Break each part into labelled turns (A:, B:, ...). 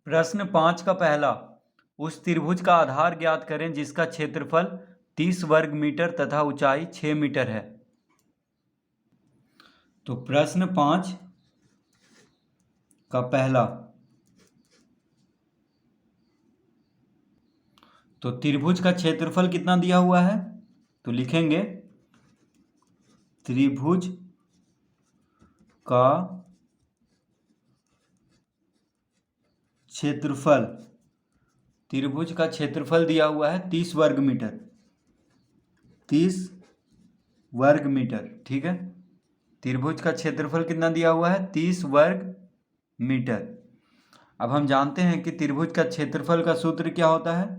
A: प्रश्न 5 का पहला, उस त्रिभुज का आधार ज्ञात करें जिसका क्षेत्रफल 30 वर्ग मीटर तथा ऊंचाई 6 मीटर है। तो प्रश्न 5 का पहला, तो त्रिभुज का क्षेत्रफल कितना दिया हुआ है, तो लिखेंगे त्रिभुज का क्षेत्रफल, त्रिभुज का क्षेत्रफल दिया हुआ है 30 वर्ग मीटर, 30 वर्ग मीटर। ठीक है, त्रिभुज का क्षेत्रफल कितना दिया हुआ है, 30 वर्ग मीटर। अब हम जानते हैं कि त्रिभुज का क्षेत्रफल का सूत्र क्या होता है,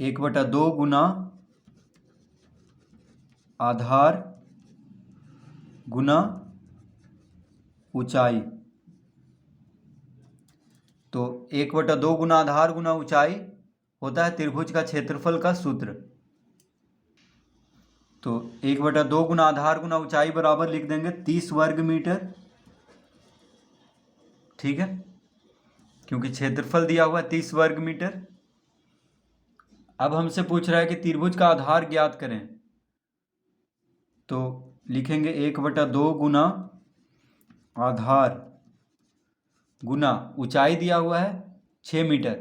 A: 1/2 गुना आधार गुना ऊंचाई। तो 1/2 गुना आधार गुना ऊंचाई होता है त्रिभुज का क्षेत्रफल का सूत्र। तो 1/2 गुना आधार गुना ऊंचाई बराबर लिख देंगे 30 वर्ग मीटर। ठीक है, क्योंकि क्षेत्रफल दिया हुआ है 30 वर्ग मीटर। अब हमसे पूछ रहा है कि त्रिभुज का आधार ज्ञात करें, तो लिखेंगे 1/2 गुना आधार गुना ऊंचाई दिया हुआ है 6 मीटर।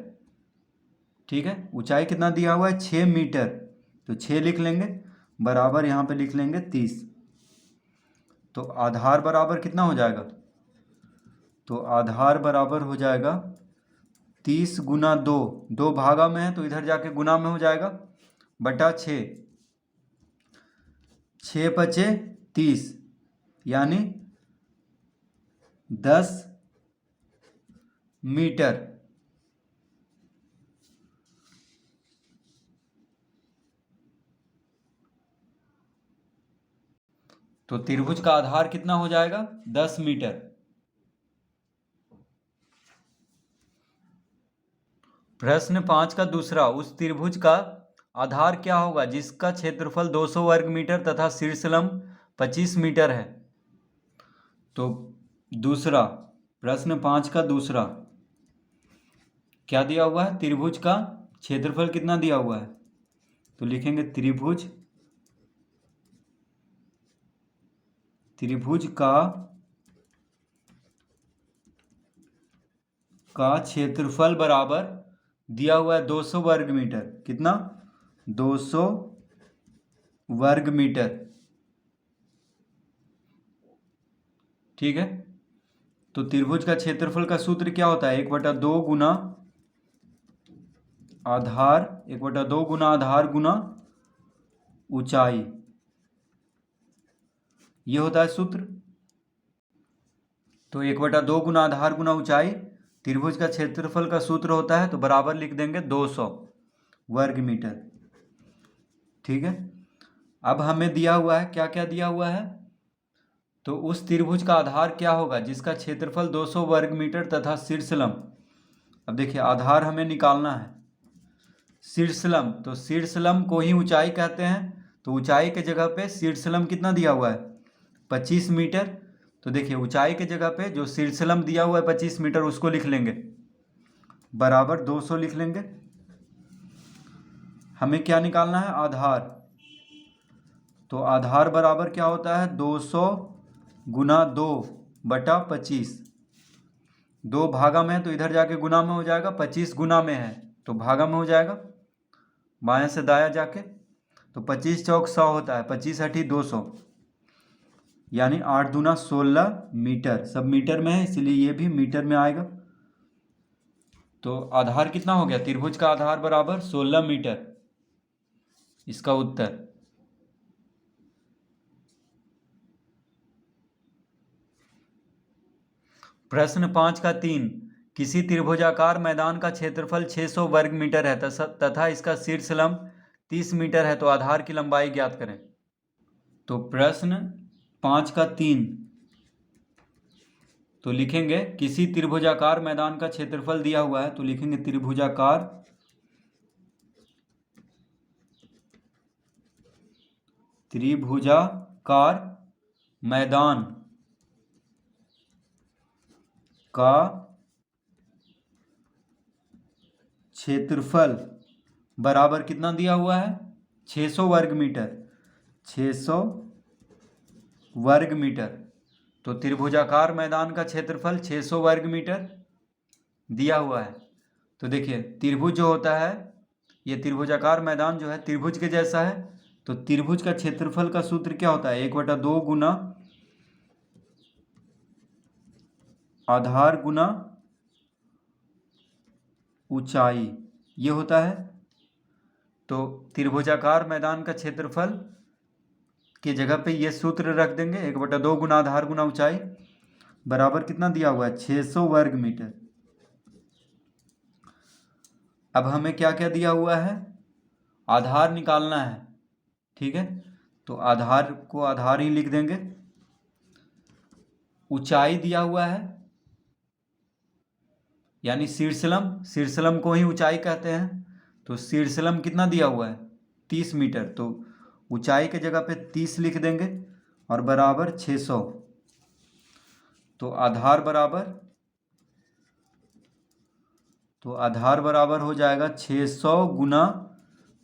A: ठीक है, ऊंचाई कितना दिया हुआ है, 6 मीटर, तो 6 लिख लेंगे, बराबर यहाँ पे लिख लेंगे 30। तो आधार बराबर कितना हो जाएगा, तो आधार बराबर हो जाएगा 30 गुना 2, 2 भागा में है तो इधर जाके गुना में हो जाएगा, बटा 6, 6 पचे 30, यानी 10 मीटर। तो त्रिभुज का आधार कितना हो जाएगा, 10 मीटर। प्रश्न 5 का दूसरा, उस त्रिभुज का आधार क्या होगा जिसका क्षेत्रफल 200 वर्ग मीटर तथा शीर्षलंब 25 मीटर है। तो दूसरा, प्रश्न 5 का दूसरा क्या दिया हुआ है, त्रिभुज का क्षेत्रफल कितना दिया हुआ है, तो लिखेंगे त्रिभुज का क्षेत्रफल बराबर दिया हुआ है 200 वर्ग मीटर। कितना, 200 वर्ग मीटर। ठीक है, तो त्रिभुज का क्षेत्रफल का सूत्र क्या होता है, 1/2 गुना आधार, 1/2 गुना आधार गुना ऊंचाई, ये होता है सूत्र। तो 1/2 गुना आधार गुना ऊंचाई त्रिभुज का क्षेत्रफल का सूत्र होता है, तो बराबर लिख देंगे 200 वर्ग मीटर। ठीक है, अब हमें दिया हुआ है, क्या क्या दिया हुआ है, तो उस त्रिभुज का आधार क्या होगा जिसका क्षेत्रफल 200 वर्ग मीटर तथा शीर्षलंब। अब देखिए, आधार हमें निकालना है, शीर्षलंब, तो शीर्षलंब को ही ऊंचाई कहते हैं, तो ऊंचाई के जगह पे शीर्षलंब कितना दिया हुआ है, 25 मीटर। तो देखिए, ऊंचाई के जगह पे जो शीर्षलंब दिया हुआ है 25 मीटर, उसको लिख लेंगे, बराबर 200 लिख लेंगे। हमें क्या निकालना है, आधार। तो आधार बराबर क्या होता है, 200 गुना 2 बटा 25, 2 भागा में है तो इधर जाके गुना में हो जाएगा, 25 गुना में है तो भागा में हो जाएगा, बाएं से दाया जाके। तो 25 चौक 100 होता है, 25 अठी 200, यानी 8 दूना 16 मीटर। सब मीटर में है इसलिए ये भी मीटर में आएगा। तो आधार कितना हो गया, त्रिभुज का आधार बराबर 16 मीटर, इसका उत्तर। प्रश्न 5 का 3, किसी त्रिभुजाकार मैदान का क्षेत्रफल 600 वर्ग मीटर है तथा इसका शीर्षलंब 30 मीटर है, तो आधार की लंबाई ज्ञात करें। तो प्रश्न 5 का 3, तो लिखेंगे किसी त्रिभुजाकार मैदान का क्षेत्रफल दिया हुआ है, तो लिखेंगे त्रिभुजाकार मैदान का क्षेत्रफल बराबर कितना दिया हुआ है 600 वर्ग मीटर, 600 वर्ग मीटर। तो त्रिभुजाकार मैदान का क्षेत्रफल 600 वर्ग मीटर दिया हुआ है। तो देखिए त्रिभुज जो होता है, ये त्रिभुजाकार मैदान जो है त्रिभुज के जैसा है। तो त्रिभुज का क्षेत्रफल का सूत्र क्या होता है 1/2 गुना आधार गुना ऊंचाई, ये होता है। तो त्रिभुजाकार मैदान का क्षेत्रफल की जगह पे ये सूत्र रख देंगे 1/2 गुना आधार गुना ऊंचाई बराबर कितना दिया हुआ है 600 वर्ग मीटर। अब हमें क्या क्या दिया हुआ है, आधार निकालना है, ठीक है। तो आधार को आधार ही लिख देंगे। ऊंचाई दिया हुआ है यानी शीर्षलम, शीर्षलम को ही ऊंचाई कहते हैं। तो शीर्षलम कितना दिया हुआ है 30 मीटर। तो ऊंचाई के जगह पे 30 लिख देंगे और बराबर 600। तो आधार बराबर हो जाएगा 600 गुना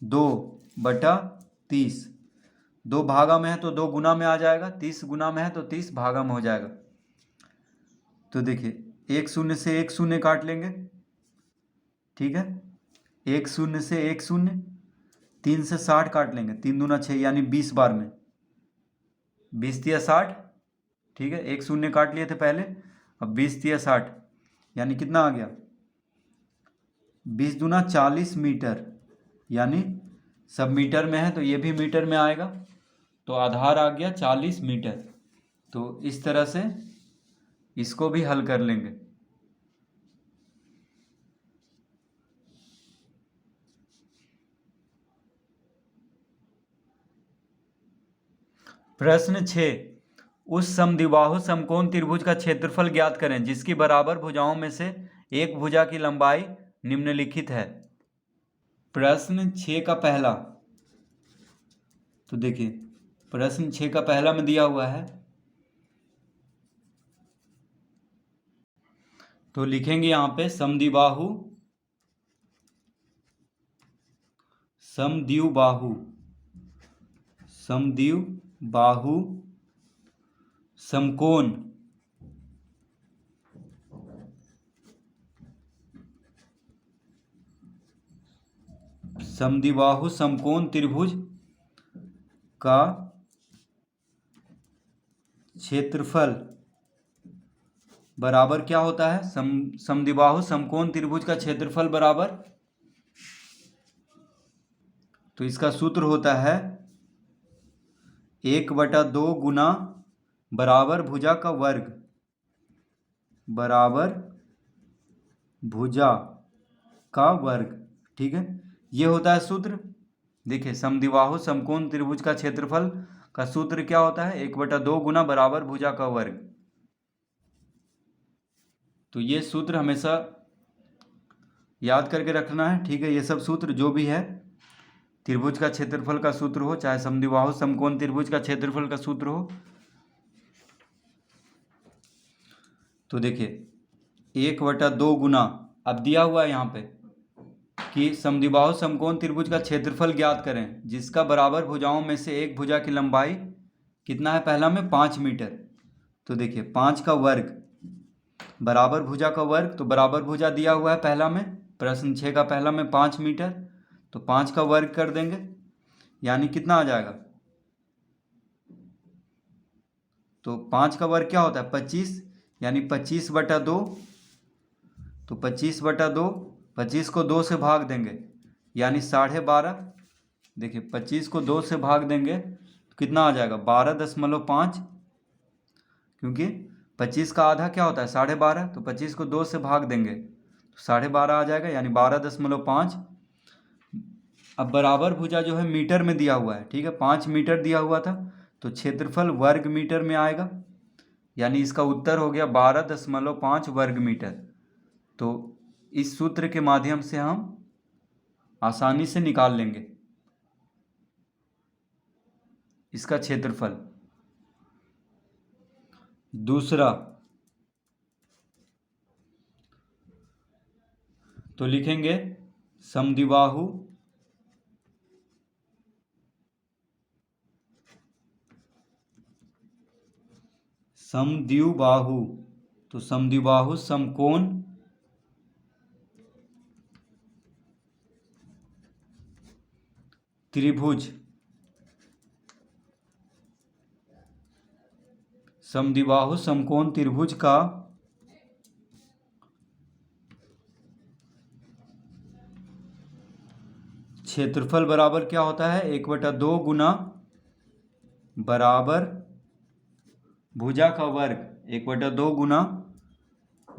A: 2/30। 2 भागा में है तो 2 गुना में आ जाएगा, 30 गुना में है तो 30 भागा में हो जाएगा। तो देखिए 1 शून्य से 1 शून्य काट लेंगे, ठीक है। 1 शून्य से 1 शून्य, 3 से 60 काट लेंगे, 3 दूना 6 यानी 20 बार में 20 तिया 60, ठीक है। 1 शून्य काट लिए थे पहले, अब 20 तिया 60 यानी कितना आ गया 20 दूना 40 मीटर, यानी सब मीटर में है तो ये भी मीटर में आएगा। तो आधार आ गया 40 मीटर। तो इस तरह से इसको भी हल कर लेंगे। प्रश्न 6, उस समद्विबाहु समकोण त्रिभुज का क्षेत्रफल ज्ञात करें जिसकी बराबर भुजाओं में से एक भुजा की लंबाई निम्नलिखित है। प्रश्न 6 का पहला, तो देखिए प्रश्न 6 का पहला में दिया हुआ है, तो लिखेंगे यहां पे समद्विबाहु समकोण त्रिभुज का क्षेत्रफल बराबर क्या होता है, समद्विबाहु समकोण त्रिभुज का क्षेत्रफल बराबर, तो इसका सूत्र होता है 1/2 गुना बराबर भुजा का वर्ग बराबर भुजा का वर्ग, ठीक है। ये होता है सूत्र। देखिए समद्विबाहु समकोण त्रिभुज का क्षेत्रफल का सूत्र क्या होता है 1/2 गुना बराबर भुजा का वर्ग। तो ये सूत्र हमेशा याद करके रखना है, ठीक है। ये सब सूत्र जो भी है त्रिभुज का क्षेत्रफल का सूत्र हो, चाहे समद्विबाहु समकोण त्रिभुज का क्षेत्रफल का सूत्र हो। तो देखिए 1/2 गुना, अब दिया हुआ है यहाँ पे कि समद्विबाहु समकोण त्रिभुज का क्षेत्रफल ज्ञात करें जिसका बराबर भुजाओं में से एक भुजा की लंबाई कितना है, पहला में 5 मीटर। तो देखिए 5 का वर्ग बराबर भुजा का वर्ग, तो बराबर भुजा दिया हुआ है पहला में, प्रश्न 6 का पहला में 5 मीटर। तो 5 का वर्ग कर देंगे यानी कितना आ जाएगा, तो 5 का वर्ग क्या होता है 25, यानी 25/2। तो 25/2, 25 को 2 से भाग देंगे यानी 12.5। देखिए 25 को 2 से भाग देंगे तो कितना आ जाएगा 12.5, क्योंकि 25 का आधा क्या होता है 12.5। तो 25 को 2 से भाग देंगे तो 12.5 आ जाएगा यानी 12.5। अब बराबर भुजा जो है मीटर में दिया हुआ है, ठीक है। 5 मीटर दिया हुआ था तो क्षेत्रफल वर्ग मीटर में आएगा, यानी इसका उत्तर हो गया 12.5 वर्ग मीटर। तो इस सूत्र के माध्यम से हम आसानी से निकाल लेंगे इसका क्षेत्रफल। दूसरा, तो लिखेंगे समद्विबाहु समद्विबाहु, तो समद्विबाहु समकोण त्रिभुज, समद्विबाहु समकोण त्रिभुज का क्षेत्रफल बराबर क्या होता है? 1/2 गुना बराबर भुजा का वर्ग, 1/2 गुना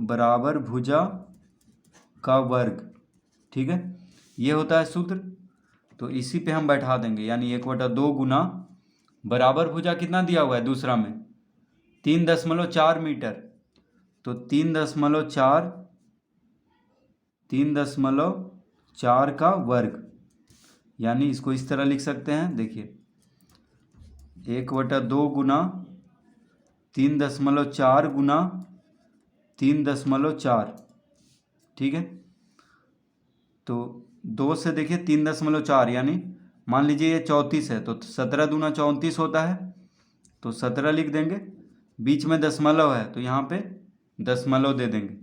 A: बराबर भुजा का वर्ग। ठीक है, ये होता है सूत्र। तो इसी पे हम बैठा देंगे, यानी 1/2 गुना बराबर भुजा कितना दिया हुआ है दूसरा में 3.4 मीटर, तो 3.4 का वर्ग, यानी इसको इस तरह लिख सकते हैं। देखिए 1/2 गुना 3.4 गुना 3.4, ठीक है। तो 2 से देखिए 3.4, यानी मान लीजिए ये 34 है, तो 17 दूना 34 होता है, तो 17 लिख देंगे। बीच में दशमलव है तो यहाँ पे दशमलव दे देंगे,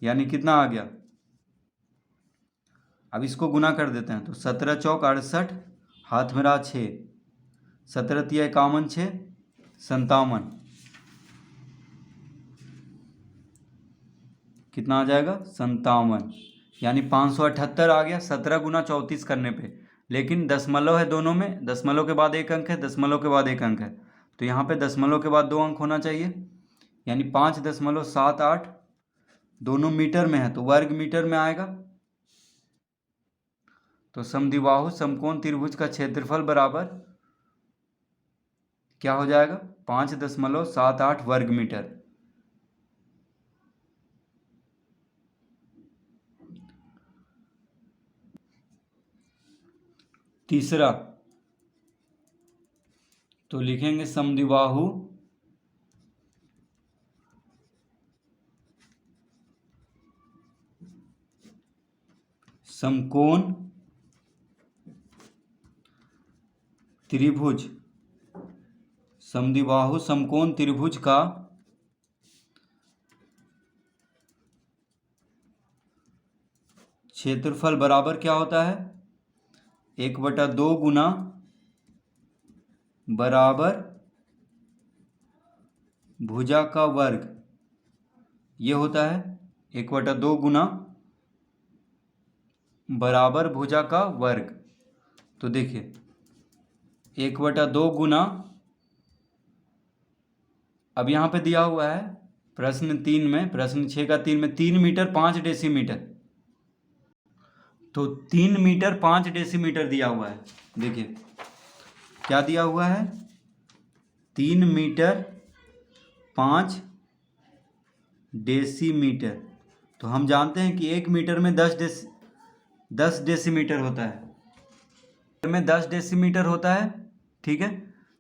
A: यानी कितना आ गया। अब इसको गुना कर देते हैं, तो 17 चौक 68, हाथ में रहा 6, 17 तिया 51, 6 57, कितना आ जाएगा 57, यानी 578 आ गया 17 गुना 34 करने पे। लेकिन दशमलव है दोनों में, दशमलव के बाद एक अंक है, दशमलव के बाद एक अंक है, तो यहाँ पे दशमलव के बाद 2 अंक होना चाहिए, यानी 5.78 दोनों मीटर में है तो वर्ग मीटर में आएगा। तो समद्विबाहु समकोण त्रिभुज का क्षेत्रफल बराबर क्या हो जाएगा 5.78 वर्ग मीटर। तीसरा, तो लिखेंगे समद्विबाहु समकोण त्रिभुज, समद्विबाहु समकोण त्रिभुज का क्षेत्रफल बराबर क्या होता है 1/2 गुना बराबर भुजा का वर्ग, ये होता है 1/2 गुना बराबर भुजा का वर्ग। तो देखिए 1/2 गुना, अब यहाँ पे दिया हुआ है प्रश्न 3 में, प्रश्न 6 का 3 में 3 मीटर 5 डेसीमीटर, तो 3 मीटर 5 डेसीमीटर दिया हुआ है। देखिए क्या दिया हुआ है 3 मीटर 5 डेसीमीटर, तो हम जानते हैं कि 1 मीटर में 10 डेसीमीटर होता है, में 10 डेसीमीटर होता है, ठीक है।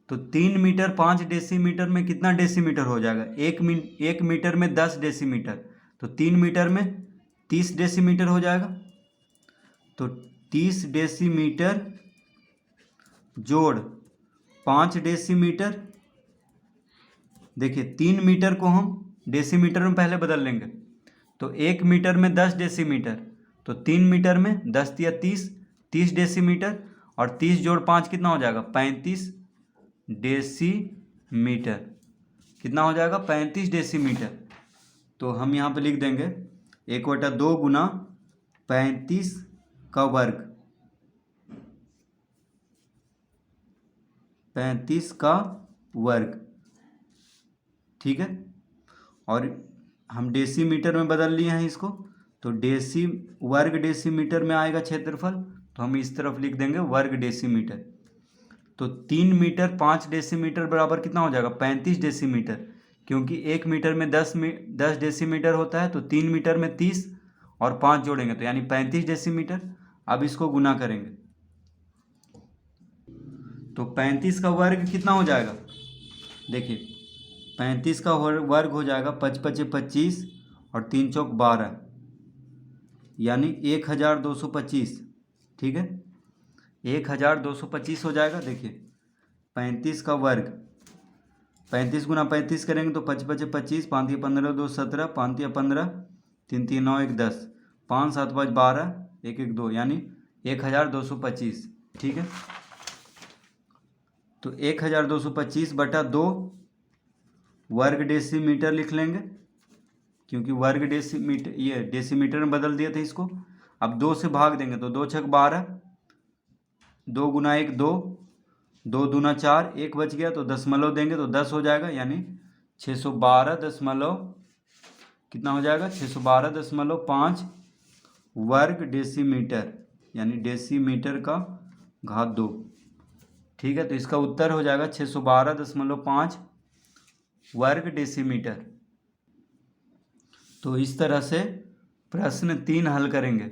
A: तो 3 मीटर 5 डेसीमीटर में कितना डेसीमीटर हो जाएगा 1 मीटर में 10 डेसीमीटर, तो 3 मीटर में 30 डेसीमीटर हो जाएगा। तो 30 डेसीमीटर जोड़ 5 डेसीमीटर, देखिए 3 मीटर को हम डेसीमीटर में पहले बदल लेंगे, तो 1 मीटर में 10 डेसीमीटर, तो 3 मीटर में 10 या 30 डेसीमीटर, और 30 जोड़ 5 कितना हो जाएगा 35 डेसीमीटर, कितना हो जाएगा 35 डेसीमीटर। तो हम यहाँ पे लिख देंगे 1/2 गुना 35 का वर्ग, 35 का वर्ग, ठीक है। और हम डेसीमीटर में बदल लिए हैं इसको, तो वर्ग डेसीमीटर में आएगा क्षेत्रफल, तो हम इस तरफ लिख देंगे वर्ग डेसीमीटर। तो 3 मीटर 5 डेसीमीटर बराबर कितना हो जाएगा 35 डेसीमीटर, क्योंकि 1 मीटर में 10 डेसीमीटर होता है, तो 3 मीटर में 30 और 5 जोड़ेंगे तो यानी 35 डेसीमीटर। अब इसको गुना करेंगे, तो 35 का वर्ग कितना हो जाएगा, देखिए 35 का वर्ग हो जाएगा 5 × 5 = 25 और 3 × 4 = 12, यानी 1225, ठीक है। 1225 हो जाएगा। देखिए 35 का वर्ग, 35 गुना 35 करेंगे तो 5 5 25, 5 या 15 2 17, 5 या 15, 3 3 9 1 10, 5 7 5 12, 1 1 2, यानी 1225, ठीक है। तो 1225 बटा 2 वर्ग डेसीमीटर लिख लेंगे, क्योंकि वर्ग डेसीमीटर, ये डेसीमीटर में बदल दिया था इसको। अब 2 से भाग देंगे तो 2 छक 12, 2 गुना 1 2, 2 दूना 4, 1 बच गया तो दशमलव देंगे तो 10 हो जाएगा, यानी 612 दशमलव कितना हो जाएगा, 612.5 वर्ग डेसीमीटर, यानी डेसीमीटर का घात 2, ठीक है। तो इसका उत्तर हो जाएगा 612.5 वर्ग डेसीमीटर। तो इस तरह से प्रश्न 3 हल करेंगे।